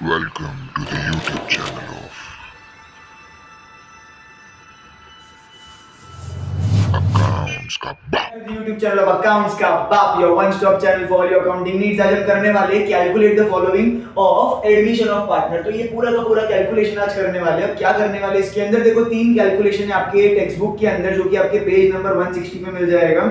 Welcome to the YouTube channel of Accounts का बाप। YouTube channel of Accounts का बाप, your one stop channel for all your accounting needs। आज हम करने वाले calculate the following of admission of partner. तो ये पूरा का पूरा कैलकुलेशन आज करने वाले हैं। क्या करने वाले इसके अंदर देखो, तीन कैलकुलेशन है आपके टेक्स्ट बुक के अंदर, जो कि आपके पेज नंबर 160 पे मिल जाएगा।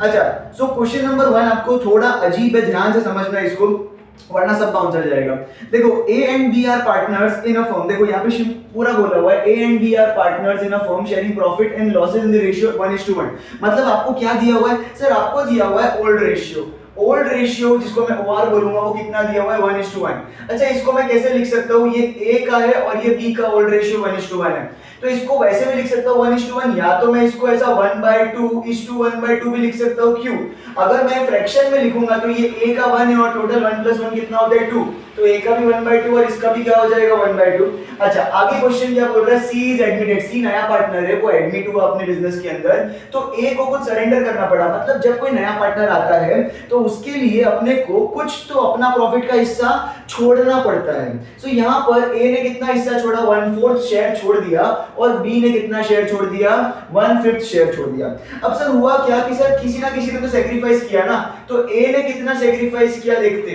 अच्छा, सो क्वेश्चन नंबर 1 आपको थोड़ा अजीब है, ध्यान से समझना इसको, वरना सब बाउंसर जाएगा। देखो, A and B are partners in a firm. देखो यहाँ पे पूरा बोला हुआ है, A and B are partners in a firm sharing profit and losses in the ratio 1:1। मतलब आपको क्या दिया हुआ है सर? आपको दिया हुआ है ओल्ड रेशियो। ओल्ड रेशियो जिसको मैं ओआर बोलूंगा, वो कितना दिया हुआ है? 1:1। अच्छा, इसको मैं कैसे लिख सकता हूँ? ये ए का है और ये बी का ओल्ड रेशियो 1:1 है, तो इसको वैसे भी लिख सकता हूँ 1:1, या तो मैं इसको ऐसा 1/2:1/2 भी लिख सकता हूँ। क्यों? अगर मैं फ्रैक्शन में लिखूंगा तो ये a का 1 है और टोटल 1 + 1 कितना होता है? 2, तो a का भी 1/2 और इसका भी क्या हो जाएगा? 1/2। अच्छा, आगे क्वेश्चन क्या बोल रहा है? C is admitted. C नया पार्टनर है, वो एडमिट हुआ अपने बिजनेस के अंदर, तो A को कुछ सरेंडर करना पड़ा। मतलब जब कोई नया पार्टनर आता है तो उसके लिए अपने को कुछ तो अपना प्रॉफिट का हिस्सा छोड़ना पड़ता है। सो यहाँ पर A ने कितना हिस्सा छोड़ा? 1/4 शेयर छोड़ दिया, और B ने कितना शेयर छोड़ दिया? 1/5 शेयर छोड़ दिया। अब सर हुआ क्या कि सर किसी ना किसी ने तो सैक्रिफाइस किया ना, तो A ने कितना सैक्रिफाइस किया देखते।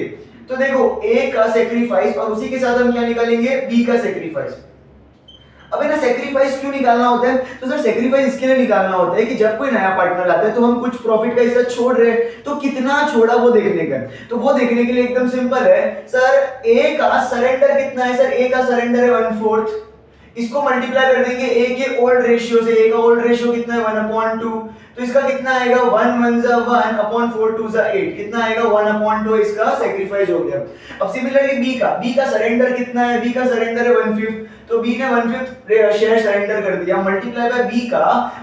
तो देखो, A का सैक्रिफाइस और उसी के साथ हम क्या निकालेंगे? B का सैक्रिफाइस। अब ना सैक्रिफाइस क्यों निकालना होता है? तो सर सैक्रिफाइस इसके लिए निकालना होता है कि जब कोई नया पार्टनर आता है तो हम कुछ प्रॉफिट का हिस्सा छोड़ रहे हैं, तो कितना छोड़ा वो देखने का। तो वो देखने के लिए एकदम सिंपल है सर, ए का सरेंडर कितना है? सर ए का सरेंडर है 1/4। इसको मल्टीप्लाई कर देंगे ए के ओल्ड रेशियो से। ए का ओल्ड रेशियो कितना है? 1/2। तो इसका कितना आएगा? 1 * 1 = 1, 4 * 2 = 8। कितना आएगा? 1/2 इसका सैक्रिफाइस हो गया। अब सिमिलरली बी का सरेंडर कितना है? बी का सरेंडर है 1/5, तो बी ने 1/5 शेयर सरेंडर कर दिया। मल्टीप्लाई बाय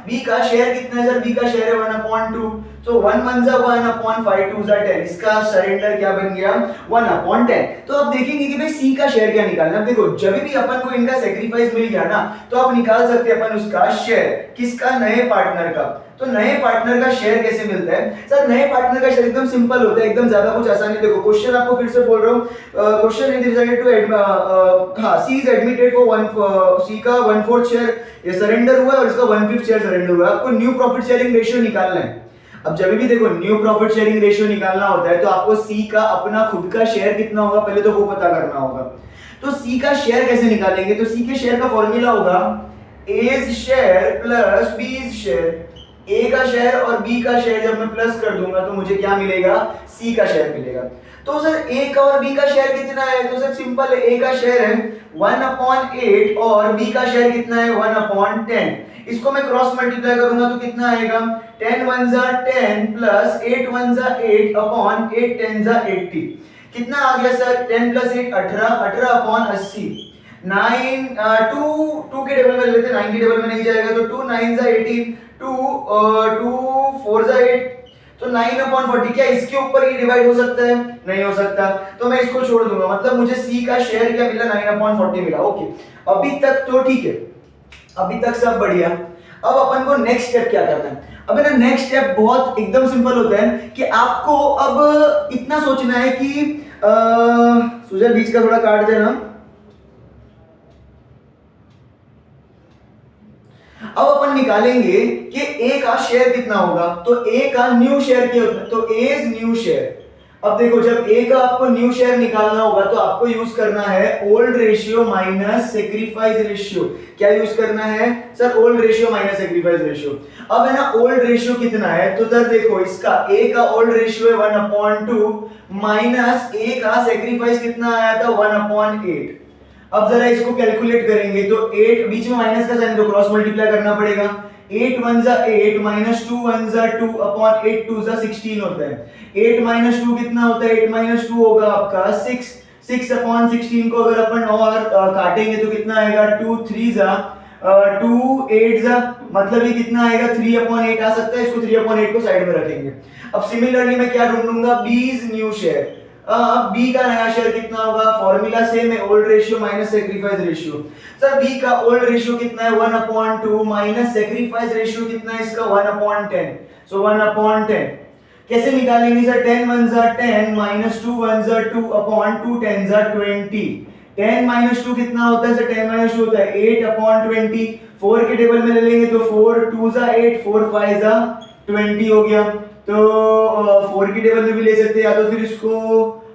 बी का शेयर कितना है? सर बी का शेयर है 1/2, तो 1 * 1 = 1, 5 * 2 = 10। इसका सरेंडर क्या बन गया? 1/10। तो अब देखेंगे कि भाई सी का शेयर क्या निकालना है। देखो, जब भी अपन को इनका सैक्रिफाइस मिल गया ना, तो आप निकाल सकते हैं अपन उसका शेयर। किसका? नए पार्टनर का। तो नए पार्टनर का शेयर कैसे मिलता है? सर नए पार्टनर का शेयर एकदम सिंपल होता है, एकदम ज्यादा कुछ आसान नहीं। देखो क्वेश्चन आपको फिर से बोल रहा हूं, question is decided to C is admitted for C का 1/4 शेयर ये सरेंडर हुआ है, और इसका 1/5 शेयर सरेंडर हुआ है। आपको न्यू प्रॉफिट शेयरिंग रेशियो निकालना है। अब जब भी देखो न्यू प्रॉफिट शेयरिंग रेशियो निकालना होता है, तो आपको सी का अपना खुद का शेयर कितना होगा पहले तो वो पता करना होगा। तो सी का शेयर कैसे निकालेंगे? तो सी के शेयर का फॉर्मूला होगा एज शेयर प्लस बीज शेयर। ए का शेयर और बी का शेयर जब मैं प्लस कर दूंगा तो मुझे क्या मिलेगा? सी का शेयर मिलेगा। तो सर ए का और बी का शेयर कितना है? तो सर सिंपल है, ए का शेयर है 1/8 और बी का शेयर कितना है? 1/10। इसको मैं क्रॉस मल्टीप्लाई करूंगा तो कितना आएगा? 10 * 1 = 10 प्लस 8 * 1 = 8 अपॉन 8 * 10 = 80। कितना आ गया सर? 10 + 8 18, 18/80। 2 के टेबल में लेते हैं, 9 के टेबल में नहीं जाएगा, तो 2 * 9 = 18, 2 4 = 8, तो 9/40। क्या इसके ऊपर ही डिवाइड हो सकता है? नहीं हो सकता, तो मैं इसको छोड़ दूंगा। मतलब मुझे सी का शेयर क्या मिला? 9/40 मिला। ओके, अभी तक तो ठीक है, अभी तक सब बढ़िया। अब अपन को नेक्स्ट स्टेप क्या करना है? अब ना नेक्स्ट स्टेप बहुत एकदम सिंपल होता है कि आपको अब इतना सोचना है कि सुजल बीच का थोड़ा काट देना। अब अपन निकालेंगे कि ए का शेयर कितना होगा। तो ए का न्यू शेयर क्या होता है? तो ए इज न्यू शेयर। अब देखो, जब ए का आपको न्यू शेयर निकालना होगा तो आपको यूज करना है old ratio minus sacrifice ratio. क्या यूज करना है? Sir old ratio minus sacrifice ratio. अब है ना, ओल्ड रेशियो कितना है? तो सर देखो, इसका ए का ओल्ड रेशियो है 1/2 माइनस ए का सैक्रिफाइस कितना आया था? 1/8। अब जरा इसको कैलकुलेट करेंगे तो 8 बीच में माइनस का साइन, तो क्रॉस मल्टीप्लाई करना पड़ेगा। 8 * 1 = 8 माइनस 2 * 1 = 2 अपॉन 8 * 2 = 16 होता है। 8 - 2 कितना होता है? 8 - 2 होगा आपका 6। 6/16 को अगर अपन और काटेंगे तो कितना आएगा? 2 × 3 = 2 8 मतलब ये कितना आएगा? 3/8 आ सकता है। इसको 3/8 को साइड में रखेंगे। अब सिमिलरली मैं क्या ढूंढूंगा? B is new share. B का नया शेयर कितना होगा? फॉर्मूला सेम है, old ratio minus sacrifice ratio. Sir B का ओल्ड रेशियो कितना है? 1/2 माइनस सैक्रिफाइस रेशियो कितना है इसका? 1/10। सो 1/10 कैसे निकालेंगे सर? 10 * 1 = 10 minus 2 * 1 = 2 upon 2 * 10 = 20। 10 माइनस 2 कितना होता है सर? 10 माइनस 2 होता है 8/20। 4 के टेबल में ले लेंगे तो 4 2 जा 8, 4 5 जा 20 हो गया। तो 4 की टेबल में भी ले सकते हैं, या तो फिर इसको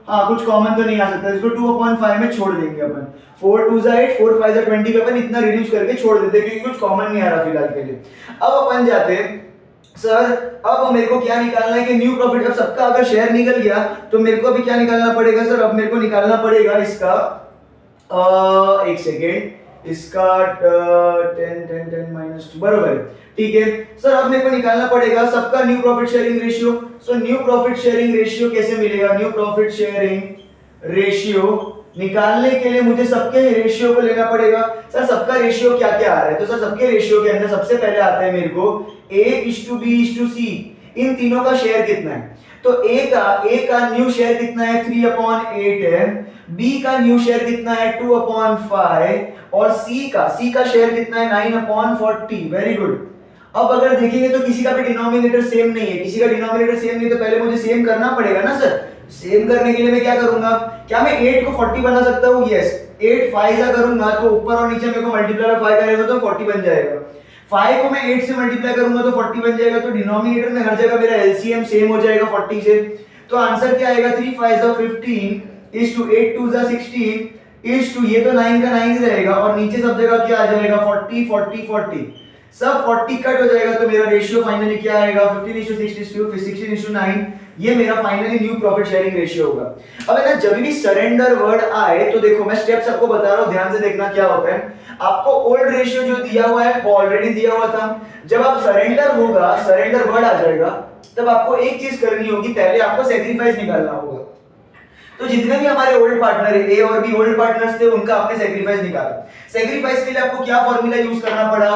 हाँ कुछ कॉमन तो नहीं आ सकता, इसको 2/5 में छोड़ देंगे अपन। 4 2 जा 8, 4 5 जा 20 पे अपन इतना रिड्यूस करके छोड़ देते हैं, क्योंकि कुछ कॉमन नहीं आ रहा फिलहाल के लिए। अब अपन जाते हैं सर, अब मेरे को क्या निकालना है कि न्यू प्रॉफिट। अब सबका अगर शेयर निकल गया तो मेरे को अभी क्या निकालना पड़ेगा सर? अब मेरे को निकालना पड़ेगा इसका एक सेकेंड, इसका 10 माइनस 2 बरोबर, ठीक है सर। अब मेरे को निकालना पड़ेगा सबका new profit sharing ratio. So new profit sharing ratio कैसे मिलेगा? न्यू प्रॉफिट शेयरिंग रेशियो निकालने के लिए मुझे सबके रेशियो को लेना पड़ेगा। सर सबका रेशियो क्या क्या आ रहा है? तो सर सबके रेशियो के अंदर सबसे पहले आता है मेरे को A:B:C। इन तीनों का शेयर कितना है? तो A का न्यू शेयर कितना है? 3/8 है। B का न्यू शेयर कितना है? 2/5। और C का शेयर कितना है? 9/40। Very good. अब अगर देखेंगे तो किसी का भी डिनोमिनेटर सेम नहीं है, किसी का डिनोमिनेटर सेम नहीं, तो पहले मुझे सेम करना पड़ेगा ना सर। सेम करने के लिए मैं क्या करूंगा? क्या मैं 8 को 40 बना सकता हूँ? यस। 8 5 जा करूंगा तो ऊपर और नीचे मेरे को मल्टीप्लाई बाय 5 करेंगे तो 40 बन जाएगा। 5 को मैं 8 से मल्टीप्लाई करूंगा तो 40 बन जाएगा। तो डिनोमिनेटर में हर जगह मेरा एलसीएम सेम हो जाएगा 40 से। तो आंसर क्या आएगा? 3 5 जा 15 is to 8 2 जा 16 is to, ये तो 9 का 9 ही रहेगा, और नीचे सब जगह क्या आ जाएगा? 40 40 40। सब 40 कट हो जाएगा तो मेरा रेशियो फाइनली क्या आएगा? 15:6 16:9। ये मेरा finally new profit sharing ratio होगा। अब है ना, जब भी सरेंडर वर्ड आए तो देखो मैं स्टेप्स आपको बता रहा हूं, ध्यान से देखना क्या होता है। आपको ओल्ड रेशियो जो दिया हुआ है वो ऑलरेडी दिया हुआ था। जब आप सरेंडर होगा, सरेंडर वर्ड आ जाएगा, तब आपको एक चीज करनी होगी, पहले आपको सैक्रिफाइस निकालना होगा। तो जितने भी हमारे ओल्ड पार्टनर है, ए और बी ओल्ड पार्टनर्स थे, उनका आपने सैक्रिफाइस निकाला। सैक्रिफाइस के लिए आपको क्या फॉर्मूला यूज करना पड़ा?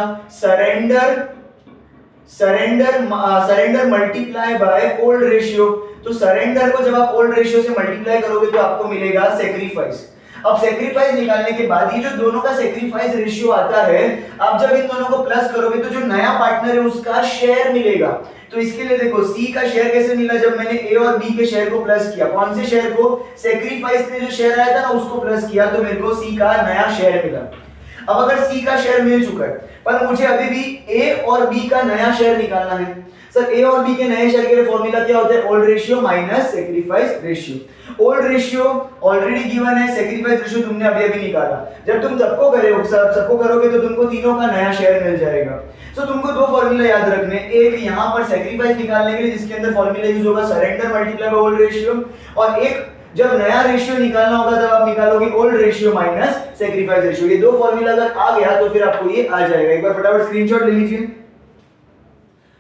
Surrender multiply by old ratio. तो सरेंडर को जब आप ओल्ड रेशियो से मल्टीप्लाई करोगे तो आपको मिलेगा सैक्रिफाइस। अब सैक्रिफाइस निकालने के बाद ये जो दोनों का सैक्रिफाइस रेशियो आता है, आप जब इन दोनों को प्लस करोगे तो जो नया पार्टनर है उसका शेयर मिलेगा। तो इसके लिए देखो सी का शेयर कैसे मिला? जब मैंने ए और बी के शेयर को प्लस किया। कौन से शेयर को? सैक्रिफाइस में जो शेयर आया था ना उसको प्लस किया, तो मेरे को सी का नया शेयर मिला। अब अगर सी का शेयर मिल चुका है, पर मुझे अभी भी ए और बी का नया शेयर निकालना है। सर ए और बी के नए शेयर के लिए फॉर्मूला क्या होता है? Old ratio minus sacrifice ratio. Old ratio already given है, सैक्रिफाइस रेशियो तुमने अभी अभी निकाला। जब तुम सबको करोगे तो तुमको तीनों का नया शेयर मिल जाएगा। तो तुमको दो फॉर्मूला याद रखने, एक यहाँ पर सैक्रिफाइस निकालने के लिए जिसके अंदर फॉर्मूला यूज होगा surrender multiply by old ratio, और एक जब नया रेशियो निकालना होगा तब आप निकालोगे old ratio minus sacrifice ratio. ये दो फॉर्मूला अगर आ गया तो फिर आपको ये आ जाएगा। एक बार फटाफट स्क्रीनशॉट ले लीजिए।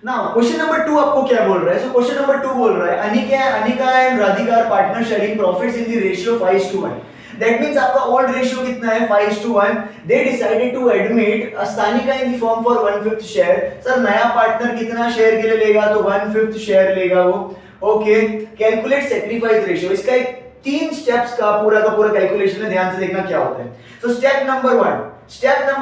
नाउ क्वेश्चन नंबर 2 आपको क्या बोल रहा है? सो क्वेश्चन नंबर 2 बोल रहा है Anika and Radhika are partner sharing profits in the ratio 5:1। That means आपका ओल्ड रेशियो कितना है? 5:1। They decided to admit Sanika in the form for 1/5 share. Sir नया पार्टनर कितना शेयर के लिए लेगा? तो 1/5 शेयर लेगा वो। Okay, calculate sacrifice ratio. इसका एक 3 स्टेप्स का पूरा कैलकुलेशन है, ध्यान से देखना क्या होता है। तो स्टेप नंबर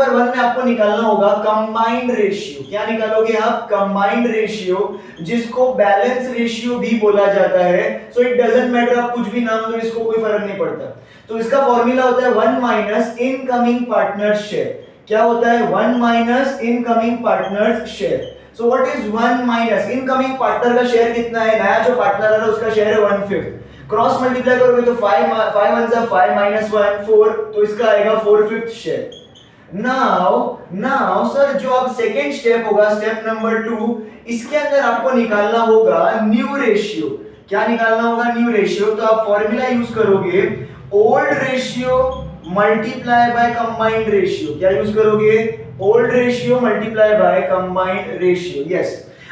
1 में आपको निकालना होगा कंबाइंड रेशियो। क्या निकालोगे आप? कंबाइंड रेशियो, जिसको बैलेंस रेशियो भी बोला जाता है। सो इट डजंट मैटर, आप कुछ भी नाम दो, इसको कोई फर्क नहीं पड़ता। तो इसका फॉर्मूला होता है 1 माइनस इनकमिंग पार्टनर शेयर। क्या होता है? 1 minus incoming partner share. So what is 1 minus incoming partner का शेयर कितना है? नया जो पार्टनर है उसका शेयर है 1/5। क्रॉस मल्टीप्लाई करोगे तो 5 1 जा 5 -1 4, तो इसका आएगा 4/5 शेयर। नाउ सर जो अब सेकेंड स्टेप होगा, स्टेप नंबर 2, इसके अंदर आपको निकालना होगा न्यू रेशियो। क्या निकालना होगा? New ratio. तो आप फॉर्मूला यूज करोगे old ratio multiply by combined ratio. क्या यूज करोगे? Old ratio multiply by combined ratio. Yes.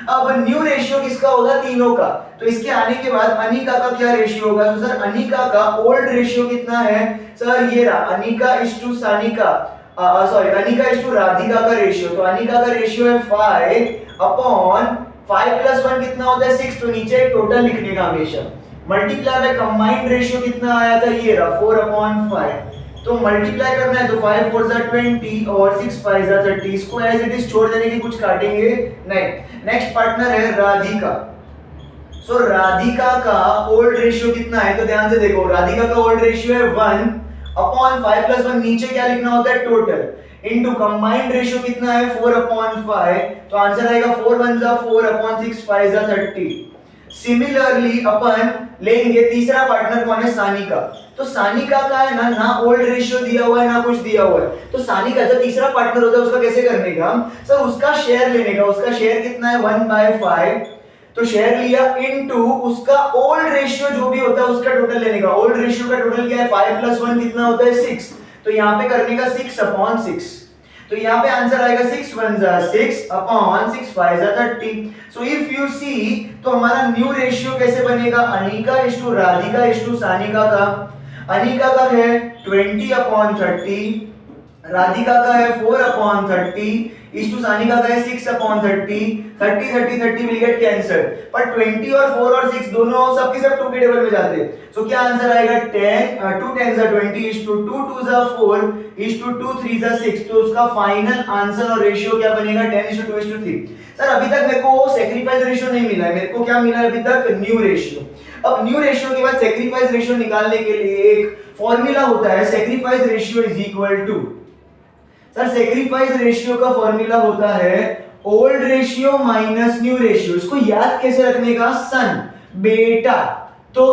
अब न्यू रेशियो किसका होगा? तीनों का। तो इसके आने के बाद अनिका का क्या रेशियो होगा? तो सर अनिका का ओल्ड रेशियो कितना है? सर ये रहा, Anika is to Sanika, Anika is to Radhika का रेशियो। तो अनिका का रेशियो है 5/5 + 1 कितना होता है? 6। तो नीचे टोटल लिखने का हमेशा। मल्टीप्लाई बाय कंबाइंड रेशियो कितना आया था? ये रहा 4/5। तो मल्टीप्लाई करना है तो 5 4 जा 20 और 6 5 जा 30। इसको एज इट इज छोड़ देने की, कुछ काटेंगे नहीं। नेक्स्ट पार्टनर है राधिका। सो राधिका का ओल्ड रेशियो कितना है? तो ध्यान से देखो, राधिका का ओल्ड रेशियो है 1 अपॉन 5+1 नीचे क्या लिखना होता है टोटल इनटू कंबाइंड रेशियो कितना है 4/5 तो आंसर आएगा 4 1 जा 4 अपॉन 6 5 जा 30। सिमिलरली अपन लेंगे तीसरा पार्टनर कौन है सानिका। तो सानिका का है ना ओल्ड रेशियो दिया हुआ है ना कुछ दिया हुआ है। तो सानिका जो तीसरा पार्टनर होता है उसका कैसे करने का सर उसका शेयर लेने का। उसका शेयर कितना है 1/5 तो शेयर लिया इनटू उसका ओल्ड रेशियो जो भी होता है उसका टोटल लेने का। ओल्ड रेशियो का टोटल क्या है 5+1 कितना होता है 6 तो यहाँ पे करने का 6/6 तो यहाँ पे आंसर आएगा 6 1 जा 6 अपॉन 6 5 जा 30। सो इफ यू सी तो हमारा न्यू रेशियो कैसे बनेगा Anika is to Radhika is to Sanika का। अनिका का है 20/30 राधिका का है 4/30 इज टू सानिका का है 6/30 30 30 30 विल गेट कैंसल पर 20 और 4 और 6 दोनों सबके सब 2 के टेबल में जाते हैं। सो क्या आंसर आएगा 10 2 10 जा 20 इज टू 2 2 जा 4 इज टू 2 3 जा 6 तो उसका फाइनल आंसर और रेशियो क्या बनेगा 10:2:3। सर अभी तक मेरे को सैक्रिफाइस रेशियो नहीं मिला है। मेरे को क्या मिला है अभी तक न्यू रेशियो। अब न्यू रेशियो के बाद सैक्रिफाइस रेशियो निकालने के लिए एक फॉर्मूला होता है sacrifice ratio is equal to sir sacrifice ratio का फॉर्मूला होता है old ratio minus new ratio. इसको याद कैसे रखने का सन बेटा तो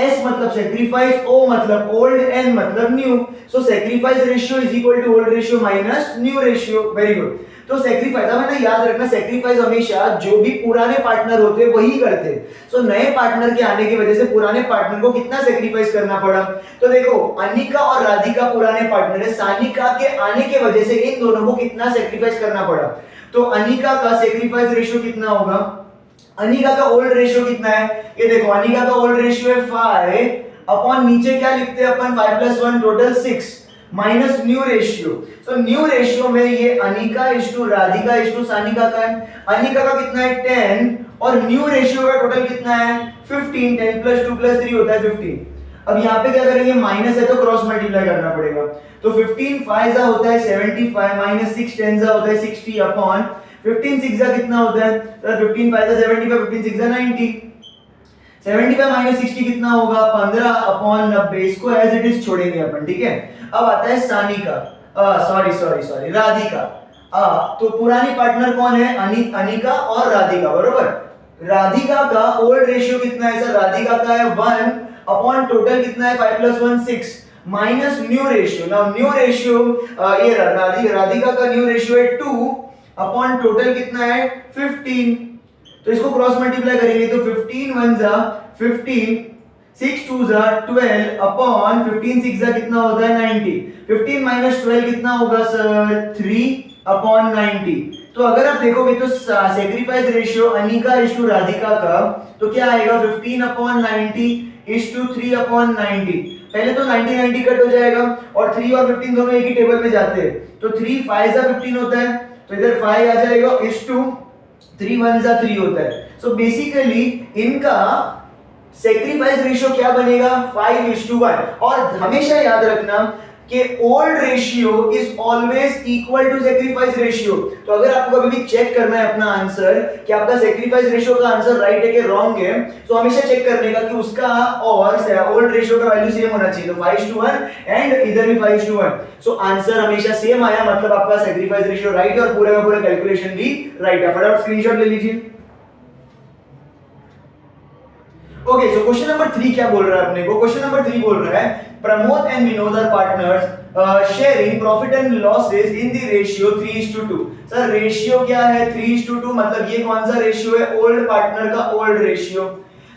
S मतलब सैक्रिफाइस O मतलब ओल्ड N मतलब new so sacrifice ratio is equal to old ratio minus new ratio. Very good. तो सैक्रिफाइस अब है ना याद रखना सैक्रिफाइस हमेशा जो भी पुराने पार्टनर होते हैं वही करते हैं। सो नए पार्टनर के आने की वजह से पुराने पार्टनर को कितना सैक्रिफाइस करना पड़ा। तो देखो अनिका और राधिका पुराने पार्टनर है सानिका के आने की वजह से इन दोनों को कितना सैक्रिफाइस करना पड़ा। तो अनिका का सैक्रिफाइस रेशियो कितना होगा अनिका का ओल्ड रेशियो कितना है ये देखो अनिका का ओल्ड रेशियो है 5 अपॉन नीचे क्या लिखते हैं अपन 5+1 total 6 minus new ratio. So new ratio में ये Anika is to Radhika is to Sanika का है। अनिका का कितना है 10 और न्यू रेशियो का टोटल कितना है 15 10 + 2 + 3 होता है 15। अब यहाँ पे क्या करेंगे माइनस है तो क्रॉस मल्टीप्लाई करना पड़ेगा। तो 15 5 होता है 75 माइनस 6 10 होता है 60 अपॉन 15 6 कितना होता है सर 15 5 75 15 6 90 75 माइनस 60 कितना होगा 15 अपॉन 90 इसको एज इट इज छोड़ेंगे अपन ठीक है। अब आता है सानिका सॉरी राधिका। तो पुरानी पार्टनर कौन है अनिका और राधिका बरोबर। राधिका का ओल्ड रेशियो कितना है सर राधिका का है 1 अपॉन टोटल कितना है 5+1 6 minus new ratio. Now new ratio ये राधिका का न्यू रेशियो है 2 अपॉन टोटल कितना है 15 तो इसको क्रॉस मल्टीप्लाई करेंगे तो 15 1 जा 15 6 2 जा 12 अपॉन 15 6 जा कितना होता है 90 15 माइनस 12 कितना होगा सर 3 अपॉन 90। तो अगर आप देखोगे तो sacrifice ratio Anika is to Radhika का तो क्या आएगा 15 अपॉन 90 इज टू 3 अपॉन 90। पहले तो 90 90 कट हो जाएगा और 3 और 15 दोनों एक ही टेबल में जाते हैं तो 3 5 जा 15 होता है तो इधर 5 आ जाएगा इज टू 3 1 जा 3 होता है। सो बेसिकली इनका सैक्रिफाइस रेशियो क्या बनेगा 5:1 और हमेशा याद रखना कि old ratio is always equal to sacrifice ratio. तो अगर आपको कभी भी चेक करना है अपना आंसर कि आपका सैक्रिफाइस रेशियो का आंसर राइट है कि रॉन्ग है तो हमेशा चेक करने का कि उसका और ओल्ड रेशियो का वैल्यू सेम होना चाहिए। तो 5:1 एंड इधर भी 5:1 सो आंसर हमेशा सेम आया मतलब आपका सैक्रिफाइस रेशियो राइट है और पूरा का पूरा कैलकुलेशन भी राइट है। फटाफट स्क्रीनशॉट ले लीजिए। ओके सो क्वेश्चन नंबर 3 क्या बोल रहा है अपने को। क्वेश्चन नंबर 3 बोल रहा है Pramod and Vinod are partners sharing profit and losses in the ratio 3:2। Sir ratio क्या है 3:2 मतलब ये कौन सा रेशियो है ओल्ड पार्टनर का ओल्ड रेशियो।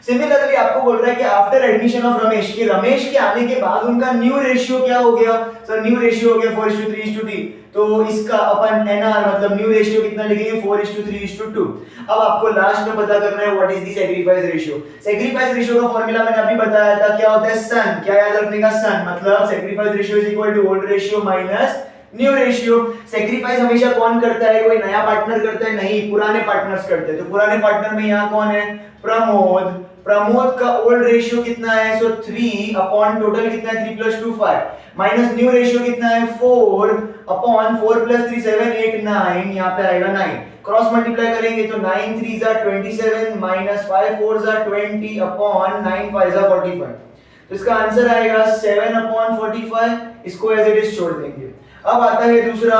सिमिलरली आपको बोल रहा है कि आफ्टर एडमिशन ऑफ रमेश कि रमेश के आने के बाद उनका न्यू रेशियो क्या हो गया सर न्यू रेशियो हो गया 4:3:3 तो इसका अपन एनआर मतलब न्यू रेशियो कितना लिखेंगे 4:3:2। अब आपको लास्ट में पता करना है what is the sacrifice ratio. Sacrifice ratio का फार्मूला मैंने अभी बताया था क्या होता है सन। क्या याद रखने का सन मतलब sacrifice ratio is equal to old ratio minus new ratio. Sacrifice हमेशा कौन करता है कोई नया पार्टनर करता है नहीं पुराने पार्टनर्स करते हैं। तो पुराने पार्टनर में यहाँ कौन है प्रमोद। प्रमोद का ओल्ड रेशियो कितना है सो 3 अपॉन टोटल कितना है 3 + 2 5 माइनस न्यू रेशियो कितना है 4 अपॉन 4 + 3 7 8 9 यहाँ पे आएगा 9 क्रॉस मल्टीप्लाई करेंगे तो 9 3 जा 27 माइनस 5 4 जा 20 अपॉन 9 5 जा 45। तो इसका आंसर आएगा 7/45, इसको एज इट इज छोड़ देंगे। अब आता है दूसरा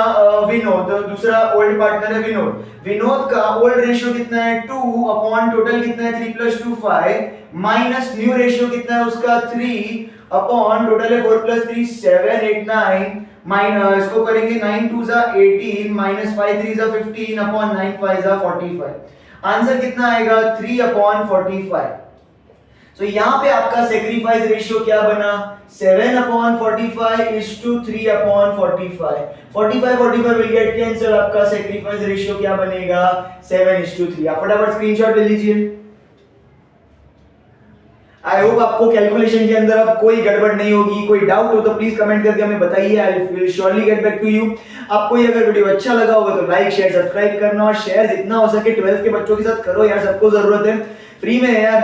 विनोद, दूसरा ओल्ड पार्टनर है विनोद। विनोद का ओल्ड रेशियो कितना है 2 अपॉन टोटल कितना है 3 + 2 5 माइनस न्यू रेशियो कितना है उसका 3 अपॉन टोटल है 4 + 3 7 8 9 माइनस इसको करेंगे 9 2 * 18 माइनस 5 3 * 15 अपॉन 9 5 * 45। आंसर कितना आएगा 3/45। तो यहाँ पे आपका सेक्रीफाइस रेशियो क्या बना 7/45 is to 3/45। 45 will get cancel, आपका सेक्रीफाइस रेशियो क्या बनेगा 7:3। आप फटाफट स्क्रीनशॉट ले लीजिए। आई होप आपको कैलकुलेशन के अंदर अब कोई गड़बड़ नहीं होगी। कोई डाउट हो तो प्लीज कमेंट करके हमें बताइए, I will surely get back to you. आपको ये अगर वीडियो अच्छा लगा होगा तो लाइक शेयर सब्सक्राइब करना, और शेयर जितना हो सके 12th के बच्चों के साथ करो यार, सबको जरूरत है। फ्री में है यार,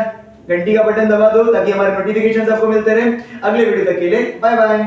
घंटी का बटन दबा दो ताकि हमारे नोटिफिकेशंस आपको मिलते रहे। अगले वीडियो तक के लिए बाय बाय।